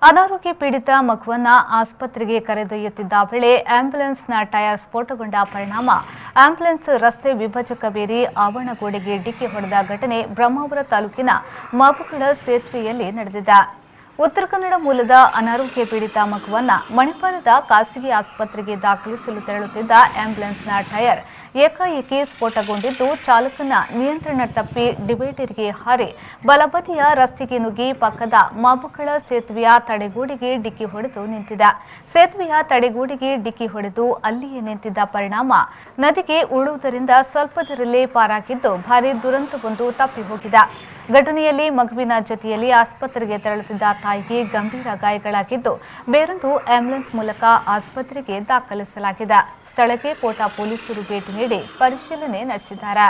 ಅನಾರೋಗ್ಯ ಪೀಡಿತ ಮಗುವನ್ನ ಆಸ್ಪತ್ರೆಗೆ ಕರೆದೊಯ್ಯುತ್ತಿದ್ದ ವೇಳೆ ಆಂಬ್ಯುಲೆನ್ಸ್ನ ಟೈರ್ ಸ್ಫೋಟಗೊಂಡ ಪರಿಣಾಮ ಆಂಬ್ಯುಲೆನ್ಸ್ ರಸ್ತೆ ವಿಭಜಕವೇರಿ ಆವರಣಗೋಡೆಗೆ ಡಿಕ್ಕಿ ಹೊಡೆದ ಘಟನೆ ಬ್ರಹ್ಮಾವರ ತಾಲೂಕಿನ ಮಾಬುಕಳ ಸೇತುವೆಯಲ್ಲಿ ನಡೆದಿದೆ. ಉತ್ತರ ಕನ್ನಡ ಮೂಲದ ಅನಾರೋಗ್ಯ ಪೀಡಿತ ಮಗುವನ್ನ ಮಣಿಪಾಲದ ಖಾಸಗಿ ಆಸ್ಪತ್ರೆಗೆ ದಾಖಲಿಸಲು ತೆರಳುತ್ತಿದ್ದ ಆಂಬ್ಯುಲೆನ್ಸ್ನ ಟೈರ್ ಏಕಾಏಕಿ ಸ್ಫೋಟಗೊಂಡಿದ್ದು ಚಾಲಕನ ನಿಯಂತ್ರಣ ತಪ್ಪಿ ಡಿವೈಡರ್ಗೆ ಹಾರಿ ಬಲಬದಿಯ ರಸ್ತೆಗೆ ನುಗ್ಗಿ ಪಕ್ಕದ ಮಾಬುಕಳ ಸೇತುವೆಯ ತಡೆಗೋಡೆಗೆ ಡಿಕ್ಕಿ ಹೊಡೆದು ನಿಂತಿದೆ. ಸೇತುವೆಯ ತಡೆಗೋಡೆಗೆ ಡಿಕ್ಕಿ ಹೊಡೆದು ಅಲ್ಲಿಯೇ ನಿಂತಿದ್ದ ಪರಿಣಾಮ ನದಿಗೆ ಉರುಳುವುದರಿಂದ ಸ್ವಲ್ಪದರಲ್ಲೇ ಪಾರಾಗಿದ್ದು ಭಾರೀ ದುರಂತವೊಂದು ತಪ್ಪಿ ಹೋಗಿದೆ. ಘಟನೆಯಲ್ಲಿ ಮಗುವಿನ ಜೊತೆಯಲ್ಲಿ ಆಸ್ಪತ್ರೆಗೆ ತೆರಳುತ್ತಿದ್ದ ತಾಯಿಗೆ ಗಂಭೀರ ಗಾಯಗಳಾಗಿದ್ದು ಬೇರೊಂದು ಆಂಬ್ಯುಲೆನ್ಸ್ ಮೂಲಕ ಆಸ್ಪತ್ರೆಗೆ ದಾಖಲಿಸಲಾಗಿದೆ. ಸ್ಥಳಕ್ಕೆ ಕೋಟಾ ಪೊಲೀಸರು ಭೇಟಿ ನೀಡಿ ಪರಿಶೀಲನೆ ನಡೆಸಿದ್ದಾರೆ.